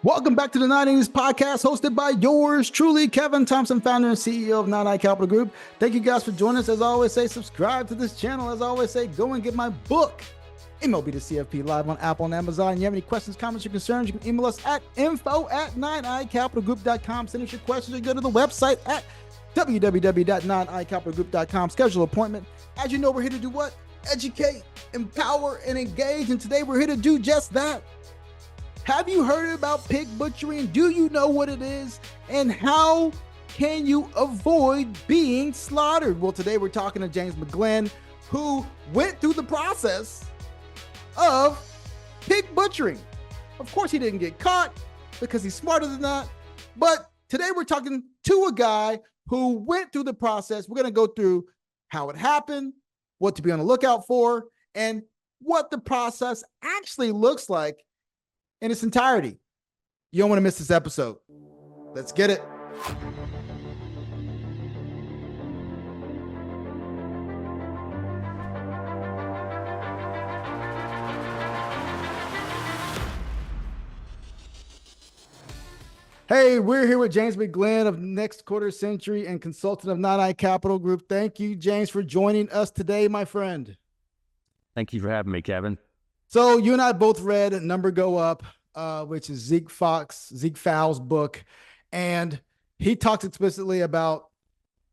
Welcome back to the 90s podcast hosted by yours truly, Kevin Thompson, founder and CEO of 9i Capital Group. Thank you guys for joining us. As I always say, subscribe to this channel. As I always say, go and get my book, MLB to CFP, live on Apple and Amazon. You have any questions, comments, or concerns, you can email us at info@9icapitalgroup.com. Send us your questions or go to the website at www.9icapitalgroup.com. Schedule an appointment. As you know, we're here to do what? Educate, empower, and engage. And today we're here to do just that. Have you heard about pig butchering? Do you know what it is? And how can you avoid being slaughtered? Well, today we're talking to James McGlynn, who went through the process of pig butchering. Of course, he didn't get caught because he's smarter than that. But today we're talking to a guy who went through the process. We're going to go through how it happened, what to be on the lookout for, and what the process actually looks like in its entirety. You don't want to miss this episode. Let's get it. Hey, we're here with James McGlynn of Next Quarter Century and consultant of 9i Capital Group. Thank you, James, for joining us today, my friend. Thank you for having me, Kevin. So you and I both read Number Go Up, which is Zeke Fuax's book. And he talks explicitly about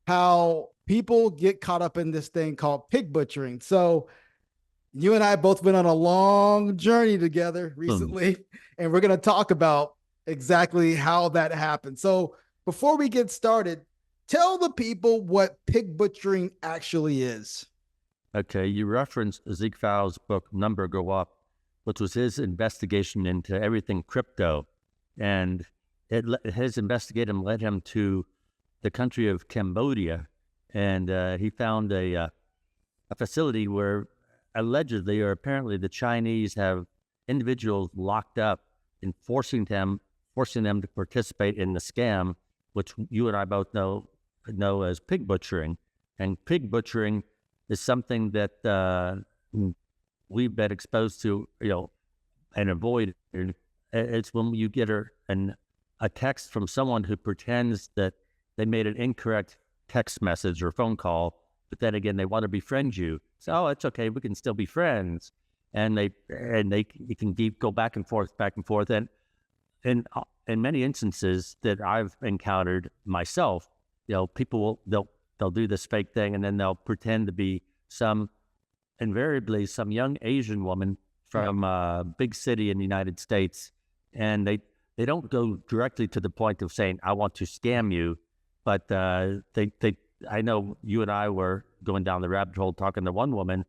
how people get caught up in this thing called pig butchering. So you and I both went on a long journey together recently, and we're going to talk about exactly how that happened. So before we get started, tell the people what pig butchering actually is. Okay, you referenced Zeke Fuax's book, Number Go Up, which was his investigation into everything crypto. And his investigation led him to the country of Cambodia. And he found a facility where allegedly or apparently the Chinese have individuals locked up and forcing them to participate in the scam, which you and I both know as pig butchering. And pig butchering is something that we've been exposed to, and avoid. It's when you get a text from someone who pretends that they made an incorrect text message or phone call, but then again, they want to befriend you. So, oh, it's okay, we can still be friends. And you can go back and forth. And in many instances that I've encountered myself, people they'll do this fake thing, and then they'll pretend to be invariably some young Asian woman from a big city in the United States. And they don't go directly to the point of saying, I want to scam you. But I know you and I were going down the rabbit hole talking to one woman,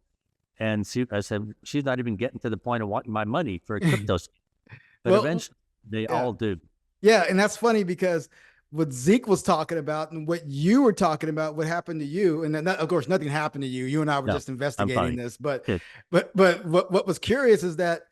and I said, she's not even getting to the point of wanting my money for a crypto scheme. But eventually they all do. Yeah. And that's funny because what Zeke was talking about and what you were talking about, what happened to you, and then of course nothing happened to you. You and I were just investigating this, but what was curious is that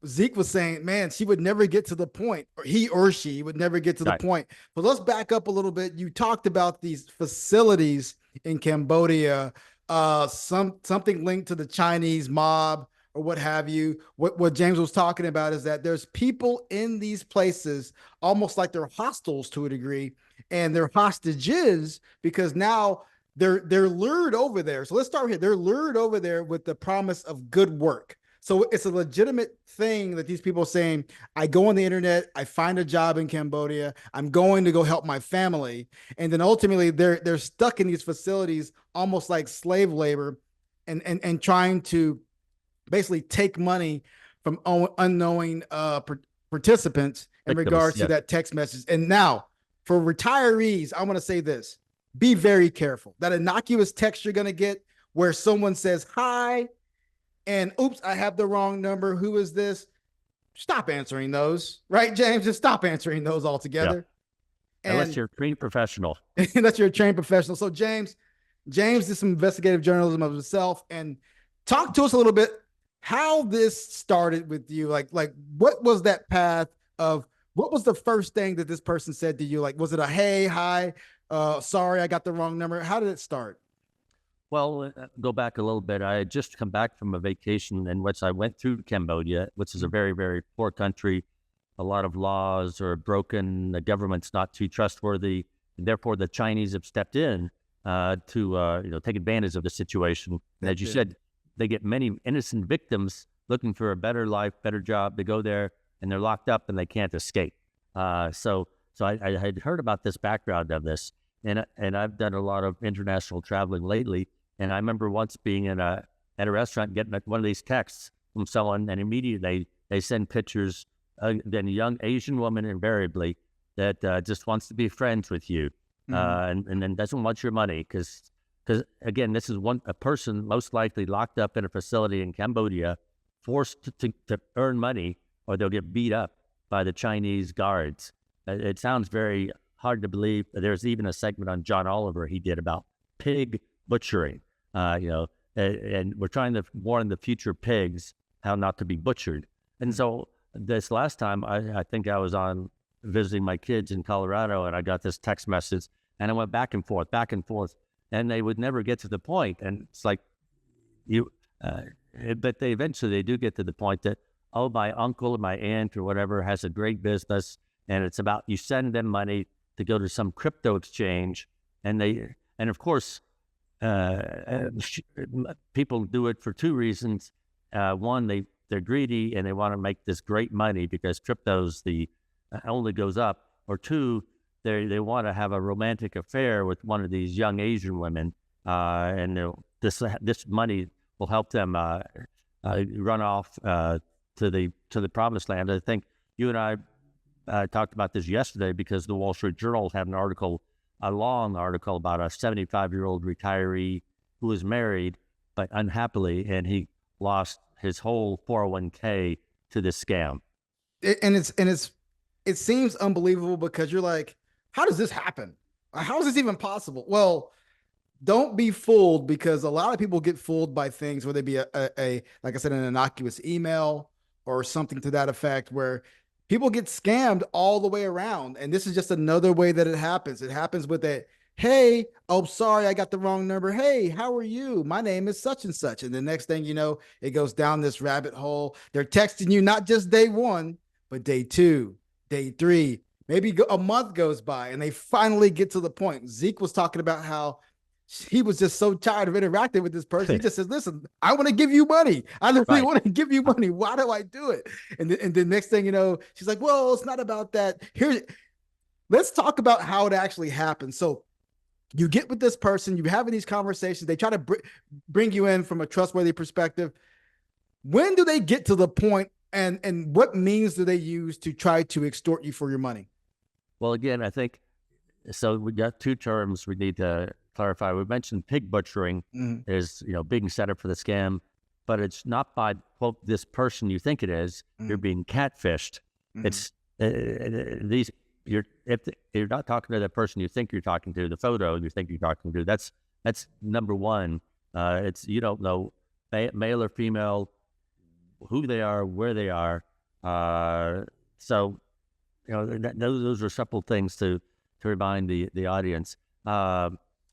Zeke was saying, man, she would never get to the point, or he or she would never get to the point. But let's back up a little bit. You talked about these facilities in Cambodia, something linked to the Chinese mob or what have you. What James was talking about is that there's people in these places almost like they're hostels to a degree, and they're hostages because now they're lured over there. So let's start here. They're lured over there with the promise of good work. So it's a legitimate thing that these people are saying, I go on the internet, I find a job in Cambodia, I'm going to go help my family. And then ultimately they're stuck in these facilities almost like slave labor and trying to basically take money from unknowing participants in regards to that text message. And now for retirees, I want to say this, be very careful. That innocuous text you're going to get where someone says, hi, and oops, I have the wrong number. Who is this? Stop answering those, right, James? Just stop answering those altogether. Yeah. Unless you're a trained professional. Unless you're a trained professional. So James did some investigative journalism of himself, and talk to us a little bit how this started with you. Like what was that path of, what was the first thing that this person said to you? Like, was it a, hey, hi, sorry, I got the wrong number? How did it start? Well, go back a little bit. I had just come back from a vacation in which I went through Cambodia, which is a very, very poor country. a lot of laws are broken, the government's not too trustworthy, and therefore the Chinese have stepped in to take advantage of the situation. And as you said, they get many innocent victims looking for a better life, better job. They go there and they're locked up and they can't escape. So I had heard about this background of this, and I've done a lot of international traveling lately. And I remember once being at a restaurant getting one of these texts from someone, and immediately they send pictures. Then a young Asian woman invariably that just wants to be friends with you, and then doesn't want your money because again, this is a person most likely locked up in a facility in Cambodia, forced to earn money, or they'll get beat up by the Chinese guards. It sounds very hard to believe. There's even a segment on John Oliver he did about pig butchering, and we're trying to warn the future pigs how not to be butchered. And so this last time, I think I was on visiting my kids in Colorado, and I got this text message, and I went back and forth, and they would never get to the point. And it's like, but they eventually do get to the point that, oh, my uncle or my aunt or whatever has a great business, and it's about you send them money to go to some crypto exchange, and of course, people do it for two reasons. One, they're greedy and they want to make this great money because crypto's only goes up. Or two, they want to have a romantic affair with one of these young Asian women, and this money will help them run off to the promised land. I think you and I talked about this yesterday because the Wall Street Journal had a long article about a 75-year-old retiree who was married but unhappily, and he lost his whole 401k to this scam. It seems unbelievable because you're like, how does this happen? How is this even possible? Well, don't be fooled, because a lot of people get fooled by things, whether it be a like I said, an innocuous email or something to that effect, where people get scammed all the way around. And this is just another way that it happens. It happens with a, hey, oh, sorry, I got the wrong number. Hey, how are you? My name is such and such. And the next thing you know, it goes down this rabbit hole. They're texting you not just day one, but day two, day three, maybe a month goes by and they finally get to the point. Zeke was talking about how he was just so tired of interacting with this person. He just says, listen, I want to give you money. I literally want to give you money. Why do I do it? And the next thing you know, she's like, well, it's not about that. Let's talk about how it actually happens. So you get with this person, you're having these conversations. They try to bring you in from a trustworthy perspective. When do they get to the point, and what means do they use to try to extort you for your money? Well, again, I think, so we got two terms we need to clarify. We mentioned pig butchering is, being set up for the scam, but it's not by, quote, this person you think it is. You're being catfished. It's if you're not talking to the person you think you're talking to, the photo you think you're talking to, that's number one. It's, you don't know male or female, who they are, where they are. So, those are simple things to remind the audience.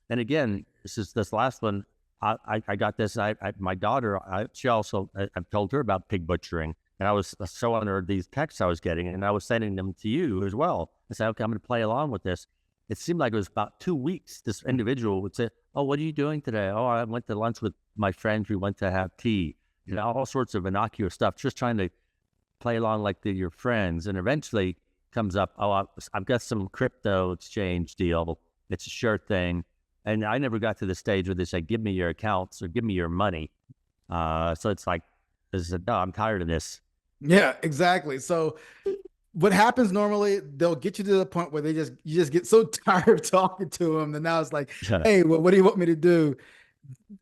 And again, this last one, I got this. My daughter, she also, I've told her about pig butchering, and I was so under these texts I was getting, and I was sending them to you as well. I said, okay, I'm going to play along with this. It seemed like it was about 2 weeks. This individual would say, oh, what are you doing today? Oh, I went to lunch with my friends. We went to have tea. All sorts of innocuous stuff, just trying to play along like they're your friends. And eventually comes up, oh, I've got some crypto exchange deal. It's a sure thing. And I never got to the stage where they say, give me your accounts or give me your money. So it's like, no, I'm tired of this. Yeah, exactly. So what happens normally, they'll get you to the point where you just get so tired of talking to them. And now it's like, hey, well, what do you want me to do?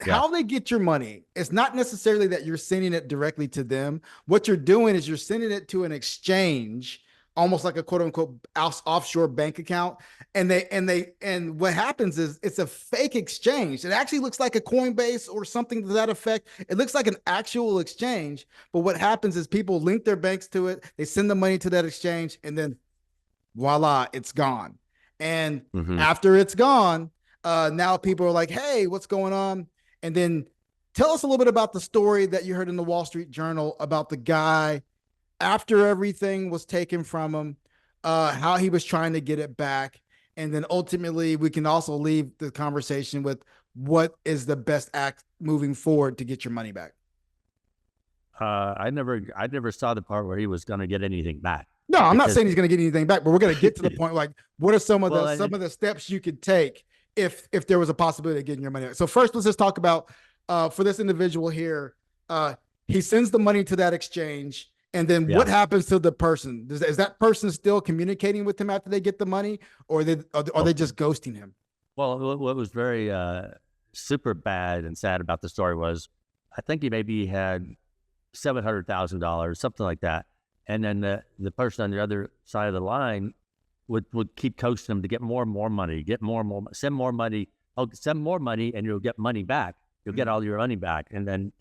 How they get your money, it's not necessarily that you're sending it directly to them. What you're doing is you're sending it to an exchange, almost like a quote unquote offshore bank account. And what happens is it's a fake exchange. It actually looks like a Coinbase or something to that effect. It looks like an actual exchange. But what happens is people link their banks to it. They send the money to that exchange, and then voila, it's gone. And after it's gone, now people are like, hey, what's going on? And then tell us a little bit about the story that you heard in the Wall Street Journal about the guy after everything was taken from him, how he was trying to get it back. And then ultimately, we can also leave the conversation with what is the best act moving forward to get your money back. I never saw the part where he was going to get anything back. No, I'm not saying he's going to get anything back, but we're going to get to the point. Like, what are some of the steps you could take if there was a possibility of getting your money back? So first, let's just talk about for this individual here. He sends the money to that exchange, and then what happens to the person? Is that person still communicating with him after they get the money, or are they just ghosting him? Well, what was very super bad and sad about the story was, I think he maybe had $700,000, something like that. And then the person on the other side of the line would keep coaxing him to get more and more money, get more and more, send more money. Oh, send more money and you'll get money back. You'll get all your money back. And then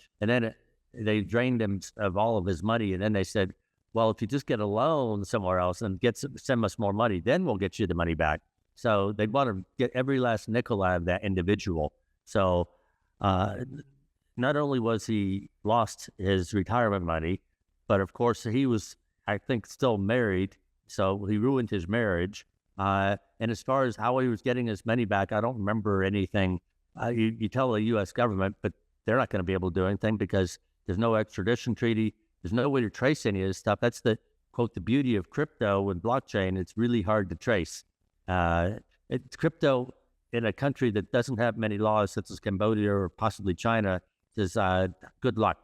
they drained him of all of his money. And then they said, well, if you just get a loan somewhere else and send us more money, then we'll get you the money back. So they want to get every last nickel out of that individual. So not only was he lost his retirement money, but of course he was, I think, still married. So he ruined his marriage. And as far as how he was getting his money back, I don't remember anything. You tell the U.S. government, but they're not going to be able to do anything because there's no extradition treaty. There's no way to trace any of this stuff. That's the, quote, the beauty of crypto and blockchain. It's really hard to trace. It's crypto in a country that doesn't have many laws, such as Cambodia or possibly China, is good luck.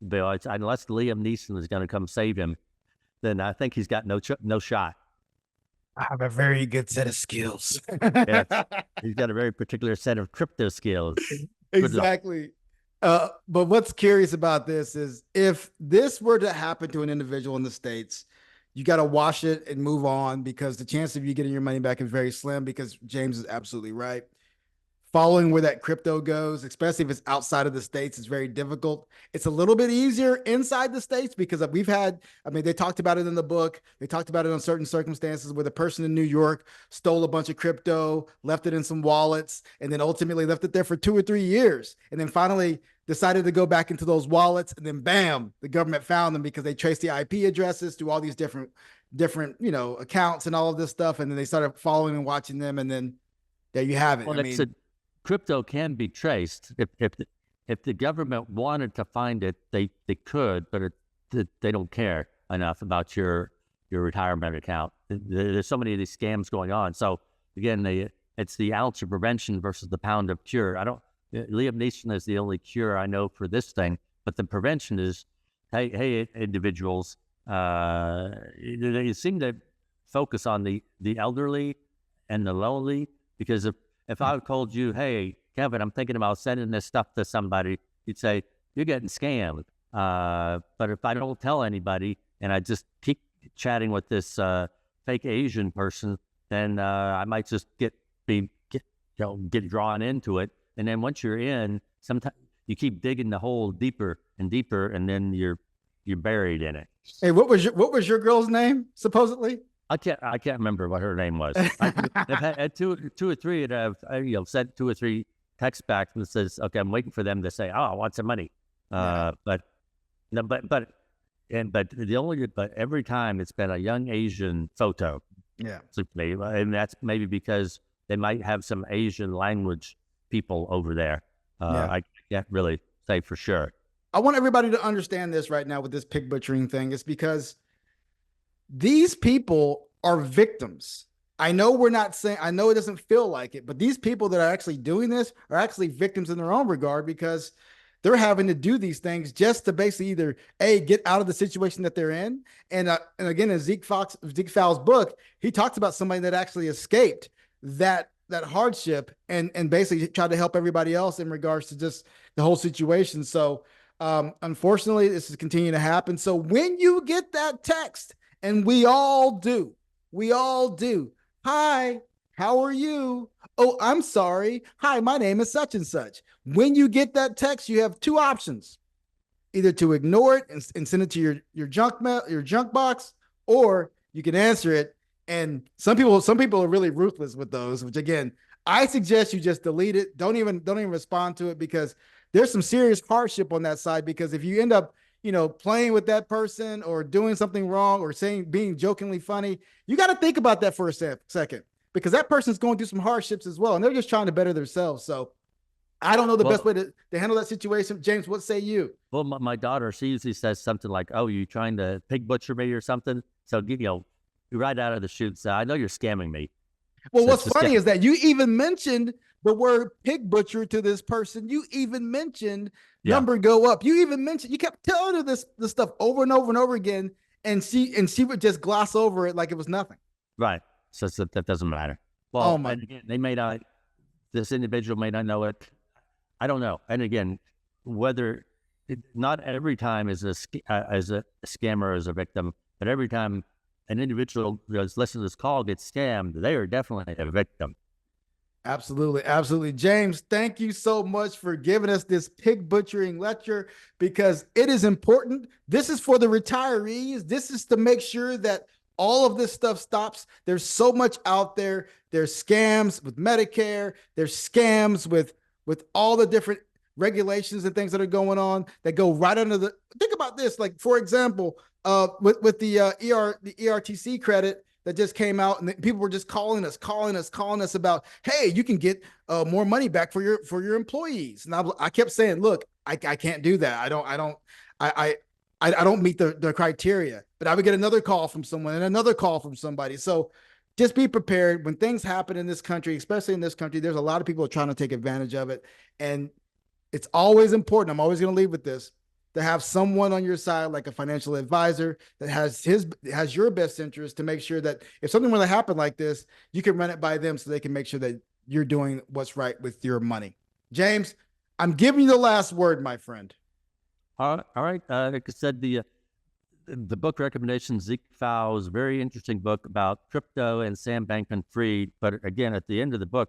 Bill, unless Liam Neeson is going to come save him, then I think he's got no shot. I have a very good set of skills. Yes, he's got a very particular set of crypto skills. Exactly. But what's curious about this is if this were to happen to an individual in the States, you got to wash it and move on because the chance of you getting your money back is very slim because James is absolutely right. Following where that crypto goes, especially if it's outside of the States, is very difficult. It's a little bit easier inside the States because they talked about it in the book. They talked about it on certain circumstances where the person in New York stole a bunch of crypto, left it in some wallets, and then ultimately left it there for 2 or 3 years. And then finally decided to go back into those wallets. And then bam, the government found them because they traced the IP addresses through all these different, accounts and all of this stuff. And then they started following and watching them. And then there you have it. Well, crypto can be traced. If the government wanted to find it, they could, but they don't care enough about your retirement account. There's so many of these scams going on. So again, it's the ounce of prevention versus the pound of cure. Liam Neeson is the only cure I know for this thing, but the prevention is, hey, individuals, you seem to focus on the elderly and the lonely, because if I told you, hey, Kevin, I'm thinking about sending this stuff to somebody, you'd say, you're getting scammed. But if I don't tell anybody and I just keep chatting with this fake Asian person, then I might just get drawn into it. And then once you're in, sometimes you keep digging the hole deeper and deeper, and then you're buried in it. Hey, what was your girl's name, supposedly? I can't remember what her name was. I've had two or three, and I've sent 2 or 3 texts back that says, "Okay, I'm waiting for them to say, oh, I want some money." But every time it's been a young Asian photo. Yeah, and that's maybe because they might have some Asian language people over there. I can't really say for sure. I want everybody to understand this right now with this pig butchering thing. It's because these people are victims. I know it doesn't feel like it, but these people that are actually doing this are actually victims in their own regard because they're having to do these things just to basically either get out of the situation that they're in. And again, in Zeke Fuax's book, he talks about somebody that actually escaped that hardship and basically tried to help everybody else in regards to just the whole situation. So unfortunately, this is continuing to happen. So when you get that text, and we all do. Hi, how are you? Oh, I'm sorry. Hi, my name is such and such. When you get that text, you have 2 options: either to ignore it and send it to your junk box, or you can answer it. And some people are really ruthless with those. Which again, I suggest you just delete it. Don't even respond to it because there's some serious hardship on that side. Because if you end up playing with that person or doing something wrong or being jokingly funny, you got to think about that for a second, because that person's going through some hardships as well, and they're just trying to better themselves. So I don't know the best way to handle that situation. James, what say you? Well, my daughter, she usually says something like, "Oh, you trying to pig butcher me or something?" So, right out of the chute, I know you're scamming me. Well, so what's funny is that you even mentioned the word pig butcher to this person. You even mentioned number go up. You even mentioned, you kept telling her this stuff over and over and over again, and she would just gloss over it like it was nothing. Right. So that doesn't matter. Well, and again, they may not. This individual may not know it. I don't know. And again, not every time is a scammer as a victim, but every time an individual that's listening to this call gets scammed, they are definitely a victim. Absolutely. Absolutely. James, thank you so much for giving us this pig butchering lecture, because it is important. This is for the retirees. This is to make sure that all of this stuff stops. There's so much out there. There's scams with Medicare. There's scams with all the different regulations and things that are going on that go right under the, think about this. Like, for example, with the ERTC credit that just came out, and people were just calling us about, hey, you can get more money back for your employees. And I kept saying, look, I can't do that. I don't meet the criteria. But I would get another call from someone and another call from somebody. So just be prepared when things happen in this country, especially in this country. There's a lot of people trying to take advantage of it. And it's always important, I'm always going to leave with this, to have someone on your side, like a financial advisor that has your best interest, to make sure that if something were to happen like this, you can run it by them so they can make sure that you're doing what's right with your money. James, I'm giving you the last word, my friend. All right. Like I said, the book recommendation, Zeke Fuax, very interesting book about crypto and Sam Bankman-Fried. But again, at the end of the book,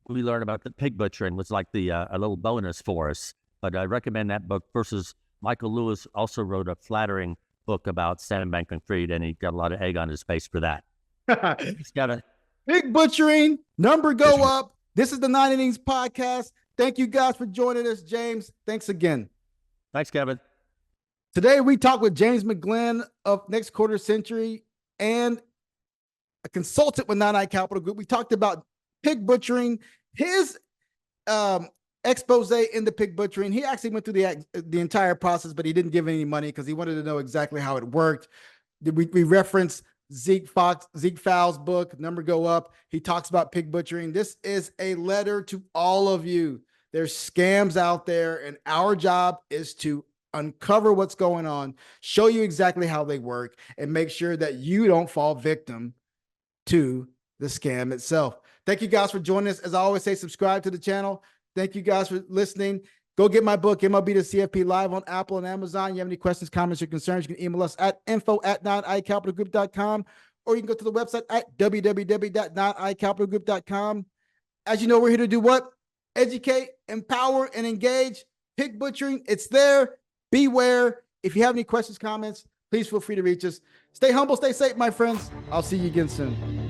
we learn about the pig butchering, was like a little bonus for us. But I recommend that book versus Michael Lewis also wrote a flattering book about Sam Bankman-Fried, and he got a lot of egg on his face for that. He's got a pig butchering, number go up. This is the 9 Innings Podcast. Thank you guys for joining us. James, thanks again. Thanks, Kevin. Today, we talk with James McGlynn of Next Quarter Century and a consultant with 9i Capital Group. We talked about pig butchering, his expose into pig butchering. He actually went through the entire process, but he didn't give any money because he wanted to know exactly how it worked. We referenced Zeke Fuax's book, Number Go Up. He talks about pig butchering. This is a letter to all of you. There's scams out there, and our job is to uncover what's going on, show you exactly how they work, and make sure that you don't fall victim to the scam itself. Thank you guys for joining us. As I always say, subscribe to the channel. Thank you guys for listening. Go get my book, MLB to CFP, live on Apple and Amazon. You have any questions, comments, or concerns, you can email us at info@9icapitalgroup.com, or you can go to the website at www.9icapitalgroup.com. As you know, we're here to do what? Educate, empower, and engage. Pig butchering, it's there. Beware. If you have any questions, comments, please feel free to reach us. Stay humble, stay safe, my friends. I'll see you again soon.